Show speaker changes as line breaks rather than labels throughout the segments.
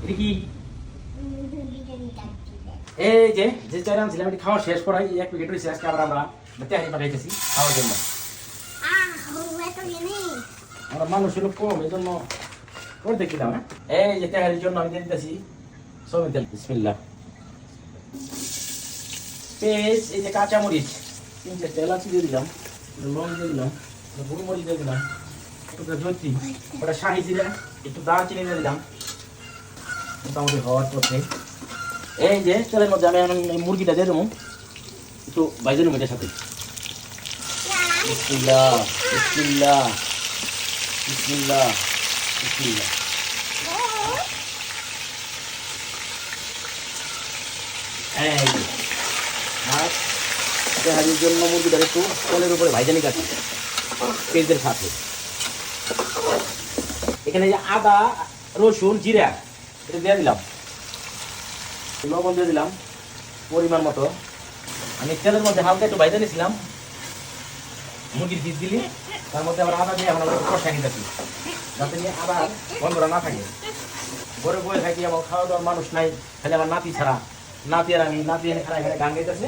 এটা কি? এই যে যে চাইলে আনছিলাম এটি খাওয়া শেষ করাই এক প্যাকেট রয়েছে আজকে আবার আমরা তেহারি পাঠাইতেছি খাওয়ার জন্য। আমরা মানুষ হলো কম এই জন্য করে দেখি না। এই যে তেহারির জন্য আমি দিয়ে দিতেছি সবিন তেল। বিসমিল্লাহ। পেঁয়াজ, এই যে কাঁচামরিচ 3-4 এলাচি দিয়ে দিলাম, লবণ দিয়ে দিলাম, গুঁড়ো মরিচ দিয়ে দিলাম, একটু জৈত্রী, ওটা শাহি জিরা, একটু দারচিনি দিয়ে দিলাম। মোটামুটি হওয়ার পথে এই যে তেলের মধ্যে আমি এখন মুরগিটা দিয়ে দেবো, একটু ভাইজে নেবো এটার সাথে। বিসমিল্লাহ বিসমিল্লাহ বিসমিল্লাহ বিসমিল্লাহ। এই যে আর তেহারির জন্য মুরগিটা একটু তেলের উপরে ভাইজানি কাটি পেঁয়াজের সাথে। এখানে যে আদা রসুন জিরা এটা দিয়ে দিলাম, লবণ দিয়ে দিলাম পরিমাণ মতো। আমি তেলের মধ্যে হালকা একটু ভাইজা নিয়েছিলাম মুরগির পিস দিলি, তার মধ্যে আবার আদা দিয়ে আমরা কষাই নিতেছি যাতে নিয়ে আদা গন্ধটা না থাকে। ঘরে বয়ে থাকি আমার খাওয়া দাওয়ার মানুষ নাই, খালি আমার নাতি ছাড়া। নাতি আর আমি, নাতি এনে খারাপ এখানে গান গাইতেছে,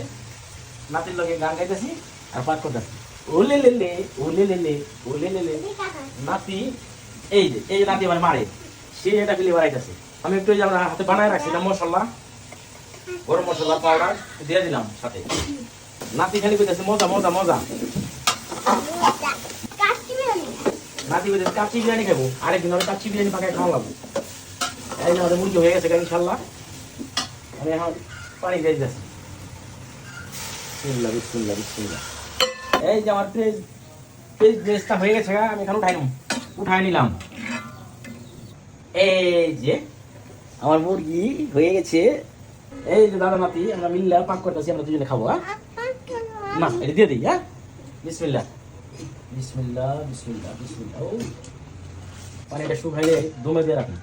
নাতির লগে গান গাইতেছি আর পাঠ করতেছি ওলে লেলে ওলে লেলে ওলে লেলে। নাতি এই যে এই নাতি আমার মারে, সে এটা ফেলে বাড়াইতেছে। আমি একটু আমরা হাতে বানায় রাখছিলাম মশলা, গরম মশলা পাউডার দিয়ে দিলাম সাথে। নাতি খালি কইতেছে মজা মজা মজা। নাতি কইতেছে কাচ্চি বিরিয়ানি খাবো, আরেকদিন আমি কাচ্চি বিরিয়ানি পাকায় খাওয়া লাগবো। এই যে আমাদের মুরগি হয়ে গেছে ইনশাল্লাহ। আমি এখন পানি দিয়ে দিতেছি। বিসমিল্লাহ বিসমিল্লাহ বিসমিল্লাহ। এই যে আমার পেঁয়াজটা হয়ে গেছে, আমি এখন উঠাই নিলাম। এই যে আমার মুরগি হয়ে গেছে। এই যে দাদা নাতি আমরা মিল্লা পাক করতেছি, আমরা দুজনে খাবো। না এটা দিয়ে দিই। হ্যাঁ বিসমিল্লাহ বিসমিল্লাহ বিসমিল্লাহ বিসমিল্লাহ। ও পানিটা শুকাইলে দমে দিয়ে রাখুন।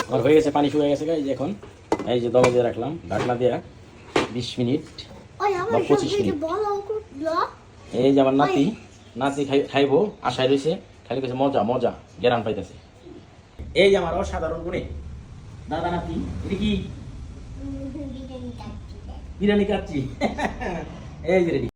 আমার হয়ে গেছে, পানি শুকিয়ে গেছে। এই যে এখন এই যে দমে দিয়ে রাখলাম ঢাকনা দিয়ে 20 মিনিট বা 25 মিনিট। এই যে আমার নাতি খাইবো আশায় রয়েছে, খালি কেছে মজা মজা গেরান পাইতেছে। এই যে আমার অসাধারণ গুণে দাদা নাতি এটা কি বিরিয়ানি কাচ্চি। এই যে রেডি।